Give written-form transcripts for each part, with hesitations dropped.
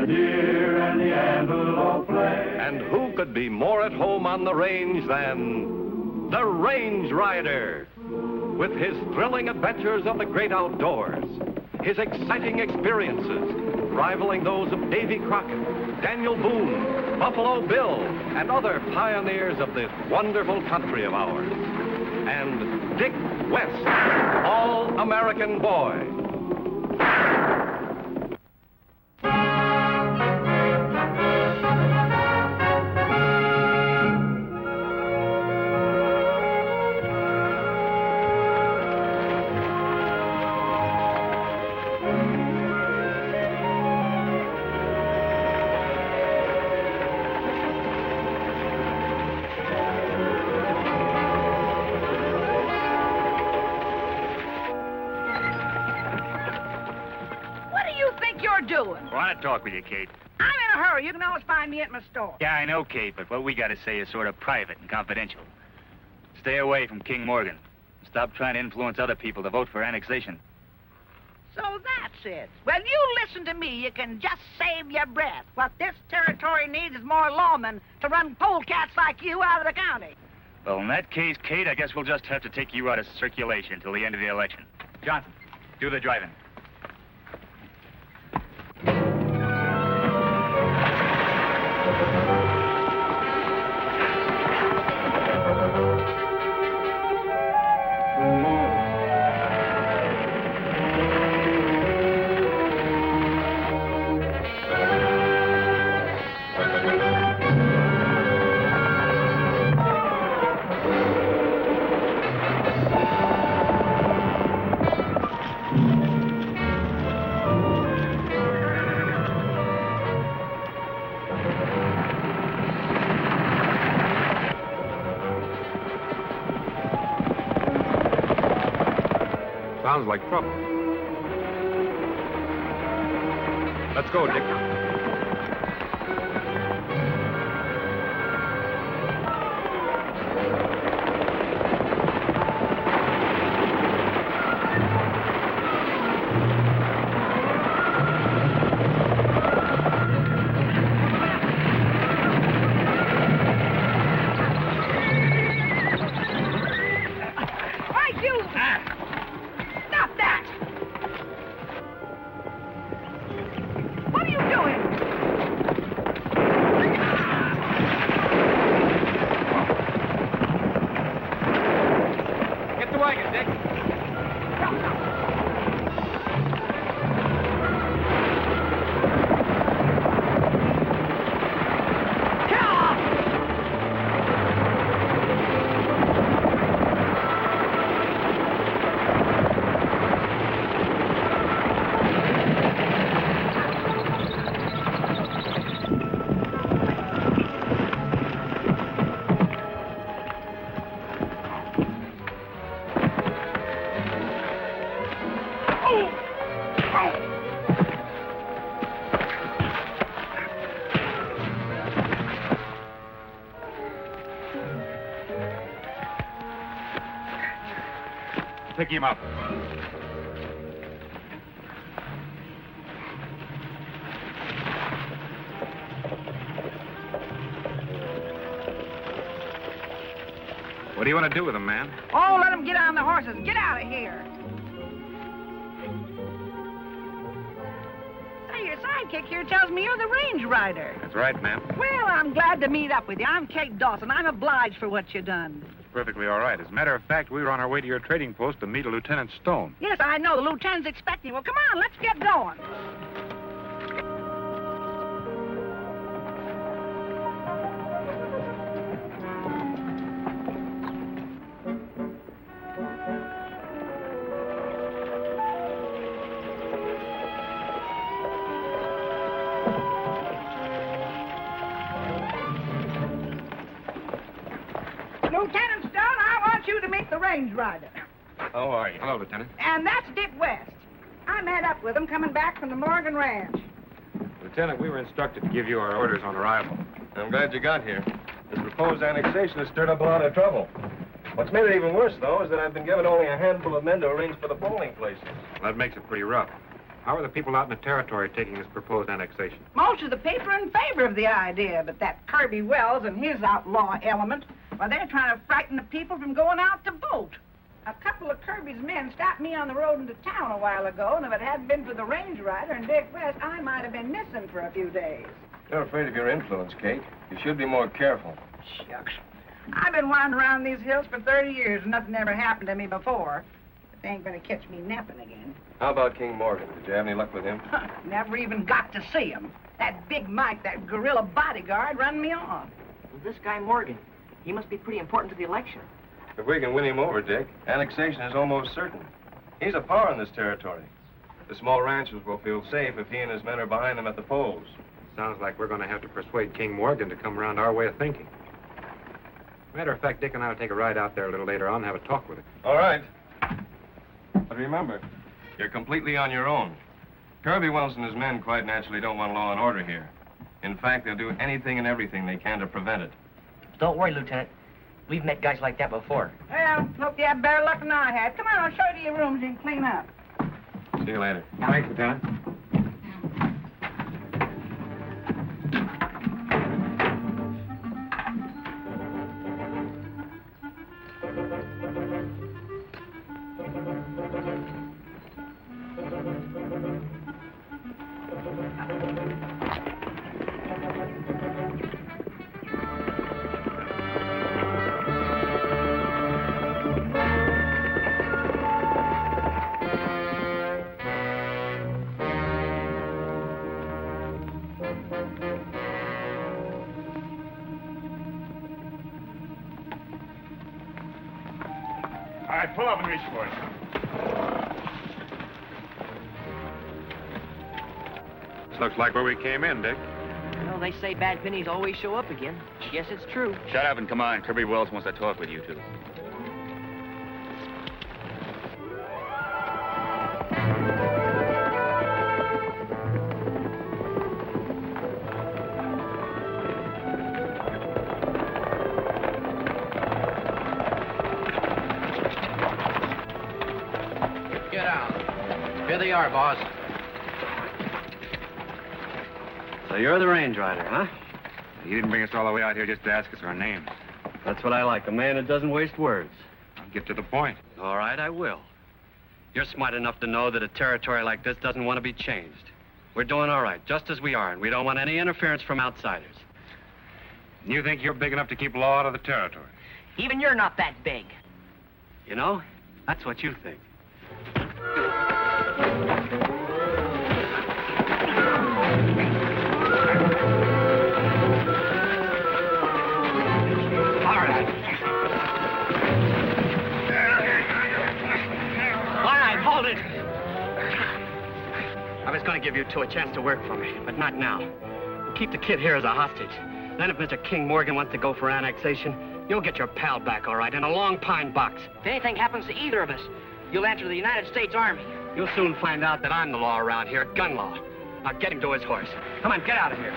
the deer and the antelope play. And who could be more at home on the range than the Range Rider? With his thrilling adventures of the great outdoors, his exciting experiences rivaling those of Davy Crockett, Daniel Boone, Buffalo Bill, and other pioneers of this wonderful country of ours. And Dick West, All-American Boy. Want to talk with you, Kate. I'm in a hurry. You can always find me at my store. Yeah, I know, Kate, but what we got to say is sort of private and confidential. Stay away from King Morgan. Stop trying to influence other people to vote for annexation. So that's it. Well, you listen to me. You can just save your breath. What this territory needs is more lawmen to run polecats like you out of the county. Well, in that case, Kate, I guess we'll just have to take you out of circulation till the end of the election. Johnson, do the driving. Sounds like trouble. Let's go, Dick. Pick him up. What do you want to do with him, man? Oh, let him get on the horses. Get out of here. Say, your sidekick here tells me you're the Range Rider. That's right, ma'am. Well, I'm glad to meet up with you. I'm Kate Dawson. I'm obliged for what you done. Perfectly all right. As a matter of fact, we were on our way to your trading post to meet a Lieutenant Stone. Yes, I know. The lieutenant's expecting. Well, come on, let's get going. Lieutenant Stone, I want you to meet the Range Rider. How are you? Hello, Lieutenant. And that's Dick West. I met up with him coming back from the Morgan Ranch. Lieutenant, we were instructed to give you our orders on arrival. I'm glad you got here. This proposed annexation has stirred up a lot of trouble. What's made it even worse, though, is that I've been given only a handful of men to arrange for the polling places. Well, that makes it pretty rough. How are the people out in the territory taking this proposed annexation? Most of the people are in favor of the idea, but that Kirby Wells and his outlaw element, well, they're trying to frighten the people from going out to vote. A couple of Kirby's men stopped me on the road into town a while ago, and if it hadn't been for the range rider and Dick West, I might have been missing for a few days. You're afraid of your influence, Kate. You should be more careful. Shucks. I've been wandering around these hills for 30 years, and nothing ever happened to me before. But they ain't gonna catch me napping again. How about King Morgan? Did you have any luck with him? Never even got to see him. That Big Mike, that guerrilla bodyguard, run me off. Well, this guy Morgan, he must be pretty important to the election. If we can win him over, Dick, annexation is almost certain. He's a power in this territory. The small ranchers will feel safe if he and his men are behind them at the polls. Sounds like we're going to have to persuade King Morgan to come around our way of thinking. Matter of fact, Dick and I will take a ride out there a little later on and have a talk with him. All right. But remember, you're completely on your own. Kirby Wells and his men quite naturally don't want law and order here. In fact, they'll do anything and everything they can to prevent it. Don't worry, Lieutenant. We've met guys like that before. Well, hope you have better luck than I had. Come on, I'll show you your rooms and clean up. See you later. Thanks, Lieutenant. All right, pull up and reach for it. This looks like where we came in, Dick. Well, they say bad pennies always show up again. I guess it's true. Shut up and come on. Kirby Wells wants to talk with you two. Get out. Here they are, boss. So you're the range rider, huh? He didn't bring us all the way out here just to ask us our names. That's what I like, a man that doesn't waste words. I'll get to the point. All right, I will. You're smart enough to know that a territory like this doesn't want to be changed. We're doing all right, just as we are, and we don't want any interference from outsiders. You think you're big enough to keep law out of the territory? Even you're not that big. You know, that's what you think. Hold it! I was going to give you two a chance to work for me, but not now. We'll keep the kid here as a hostage. Then if Mr. King Morgan wants to go for annexation, you'll get your pal back, all right, in a long pine box. If anything happens to either of us, you'll answer the United States Army. You'll soon find out that I'm the law around here, gun law. Now get him to his horse. Come on, get out of here.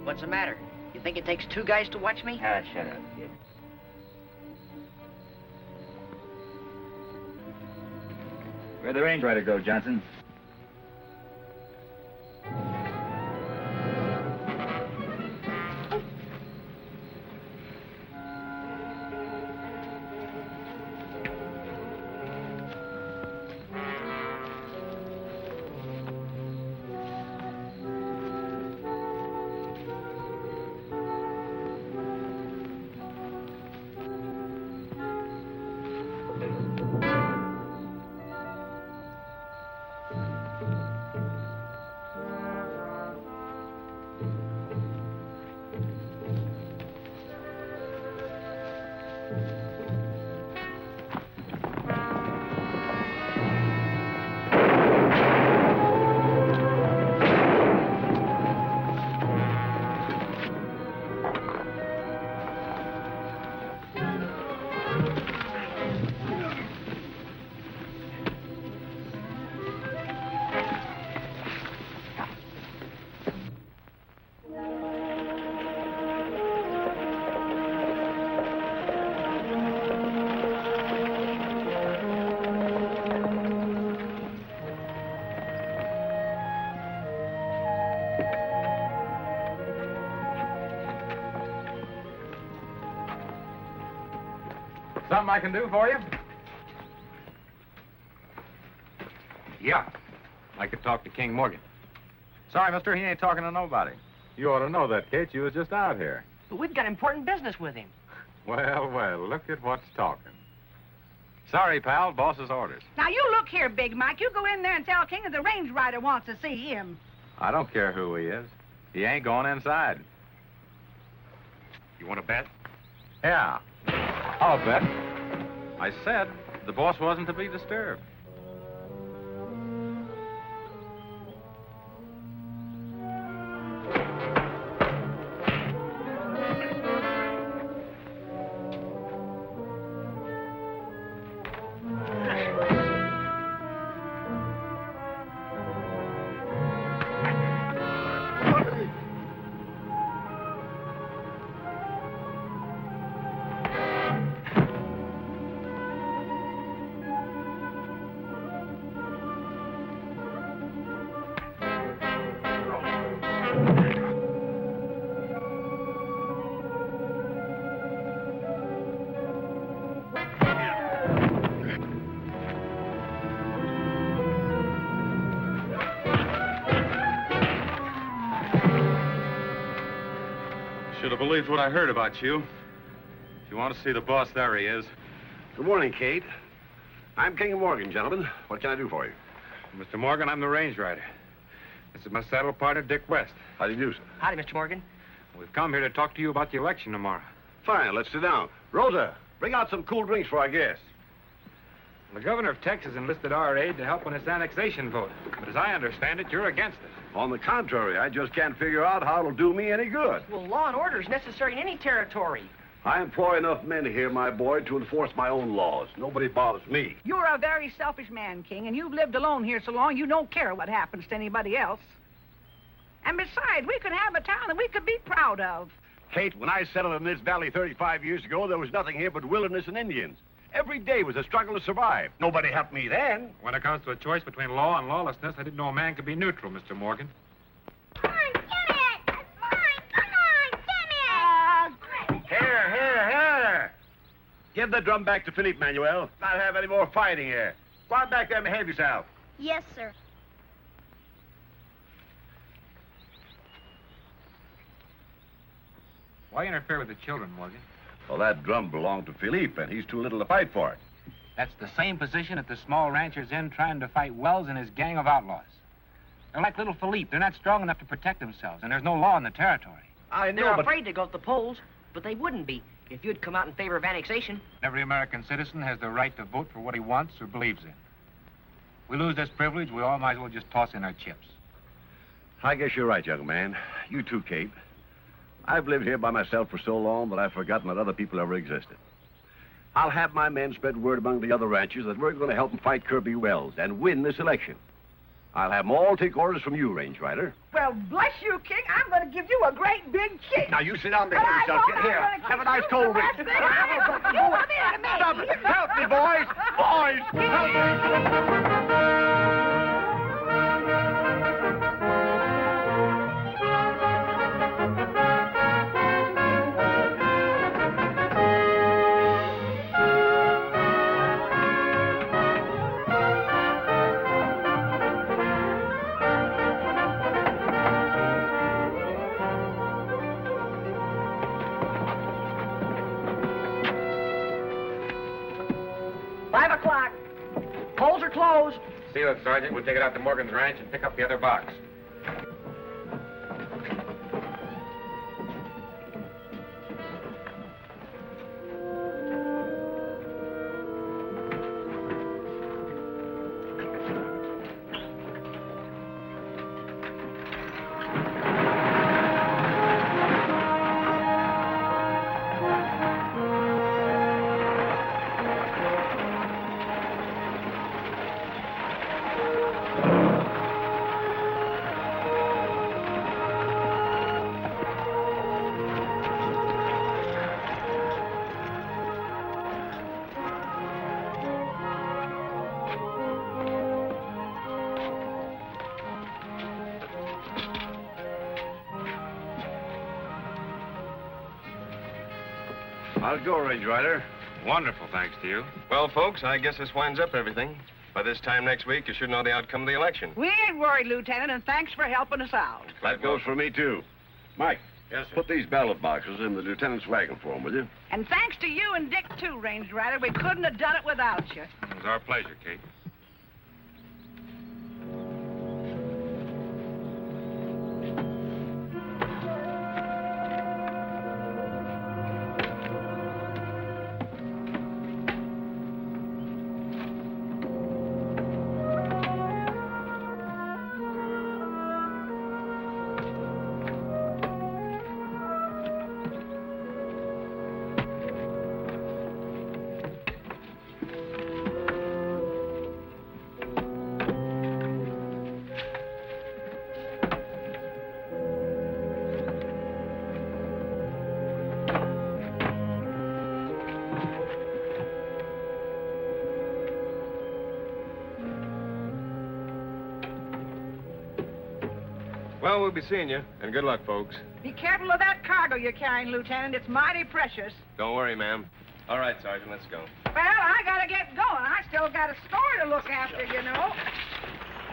What's the matter? You think it takes two guys to watch me? Ah, shut up, kid. Where'd the range rider go, Johnson? Something I can do for you? Yeah. I could talk to King Morgan. Sorry, mister, he ain't talking to nobody. You ought to know that, Kate. You was just out here. But we've got important business with him. Well, well, look at what's talking. Sorry, pal, boss's orders. Now, you look here, Big Mike. You go in there and tell King that the range rider wants to see him. I don't care who he is. He ain't going inside. You want to bet? Yeah, I'll bet. I said the boss wasn't to be disturbed. Should have believed what I heard about you. If you want to see the boss, there he is. Good morning, Kate. I'm King Morgan, gentlemen. What can I do for you? Mr. Morgan, I'm the range rider. This is my saddle partner, Dick West. How do you do, sir? Howdy, Mr. Morgan. We've come here to talk to you about the election tomorrow. Fine, let's sit down. Rosa, bring out some cool drinks for our guests. The governor of Texas enlisted our aid to help on this annexation vote. But as I understand it, you're against it. On the contrary, I just can't figure out how it'll do me any good. Well, law and order is necessary in any territory. I employ enough men here, my boy, to enforce my own laws. Nobody bothers me. You're a very selfish man, King, and you've lived alone here so long you don't care what happens to anybody else. And besides, we could have a town that we could be proud of. Kate, when I settled in this valley 35 years ago, there was nothing here but wilderness and Indians. Every day was a struggle to survive. Nobody helped me then. When it comes to a choice between law and lawlessness, I didn't know a man could be neutral, Mr. Morgan. Come on, get it! That's mine! Come on, get it! Here! Give the drum back to Philippe, Manuel. Not have any more fighting here. Go on back there and behave yourself. Yes, sir. Why interfere with the children, Morgan? Well, that drum belonged to Philippe, and he's too little to fight for it. That's the same position that the small rancher's in trying to fight Wells and his gang of outlaws. They're like little Philippe. They're not strong enough to protect themselves, and there's no law in the territory. I know, They're but... afraid to go to the polls, but they wouldn't be if you'd come out in favor of annexation. Every American citizen has the right to vote for what he wants or believes in. We lose this privilege, we all might as well just toss in our chips. I guess you're right, young man. You too, Kate. I've lived here by myself for so long that I've forgotten that other people ever existed. I'll have my men spread word among the other ranchers that we're going to help them fight Kirby Wells and win this election. I'll have them all take orders from you, Range Rider. Well, bless you, King. I'm going to give you a great big kick. Now, you sit down there But I yourself. won't. Get here. I'm gonna Have a kick nice you cold the drink. last thing I ever do. Come here to me. Stop it. Help me, boys. Boys, help me. Polls are closed. Seal it, Sergeant. We'll take it out to Morgan's ranch and pick up the other box. How's it go, Range Rider? Wonderful, thanks to you. Well, folks, I guess this winds up everything. By this time next week, you should know the outcome of the election. We ain't worried, Lieutenant, and thanks for helping us out. That goes for me, too. Mike. Yes, sir. Put these ballot boxes in the lieutenant's wagon for him, will you? And thanks to you and Dick, too, Range Rider. We couldn't have done it without you. It was our pleasure, Kate. Well, we'll be seeing you, and good luck, folks. Be careful of that cargo you're carrying, Lieutenant. It's mighty precious. Don't worry, ma'am. All right, Sergeant, let's go. Well, I gotta get going. I still got a store to look after, you know.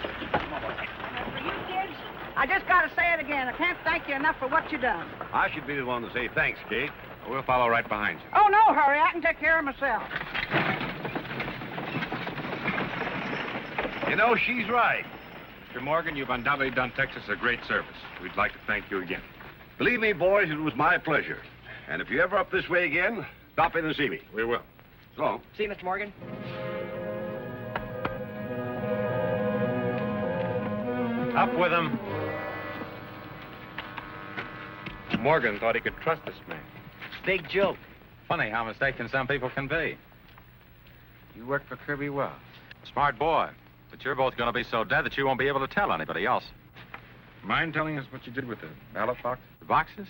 For you kids, I just gotta say it again. I can't thank you enough for what you done. I should be the one to say thanks, Kate. We'll follow right behind you. Oh, no hurry. I can take care of myself. You know, she's right. Mr. Morgan, you've undoubtedly done Texas a great service. We'd like to thank you again. Believe me, boys, it was my pleasure. And if you're ever up this way again, stop in and see me. We will. So long. See you, Mr. Morgan. Up with him. Morgan thought he could trust this man. Big joke. Funny how mistaken some people can be. You work for Kirby Wells. Smart boy. But you're both going to be so dead that you won't be able to tell anybody else. Mind telling us what you did with the ballot box? The boxes?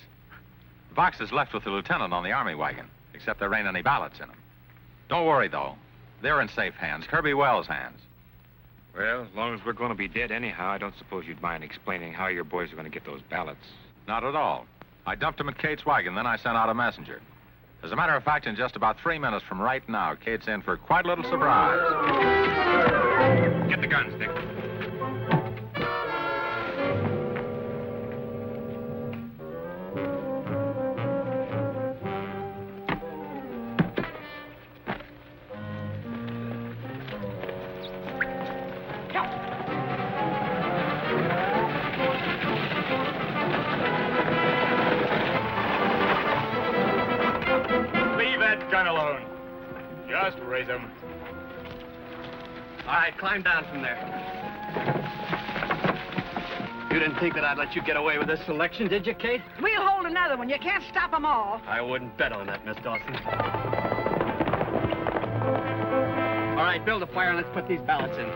The boxes left with the lieutenant on the army wagon, except there ain't any ballots in them. Don't worry, though. They're in safe hands, Kirby Wells' hands. Well, as long as we're going to be dead anyhow, I don't suppose you'd mind explaining how your boys are going to get those ballots. Not at all. I dumped them at Kate's wagon, then I sent out a messenger. As a matter of fact, in just about 3 minutes from right now, Kate's in for quite a little surprise. Get the guns, Dick. Leave that gun alone. Just raise him. All right, climb down from there. You didn't think that I'd let you get away with this election, did you, Kate? We'll hold another one. You can't stop them all. I wouldn't bet on that, Miss Dawson. All right, build a fire and let's put these ballots in.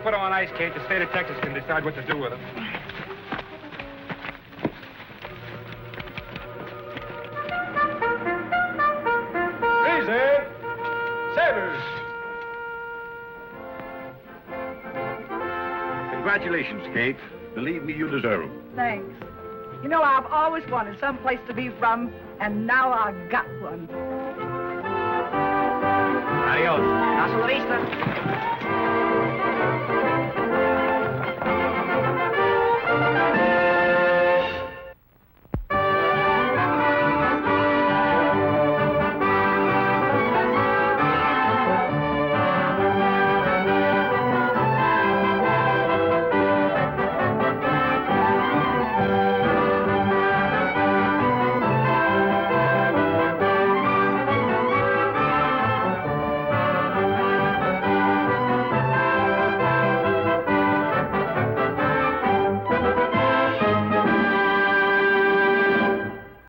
put them on ice, Kate. The state of Texas can decide what to do with them. Easy. Sabers. Congratulations, Kate. Believe me, you deserve them. Thanks. You know, I've always wanted some place to be from, and now I've got one. Adios. Hasta la vista.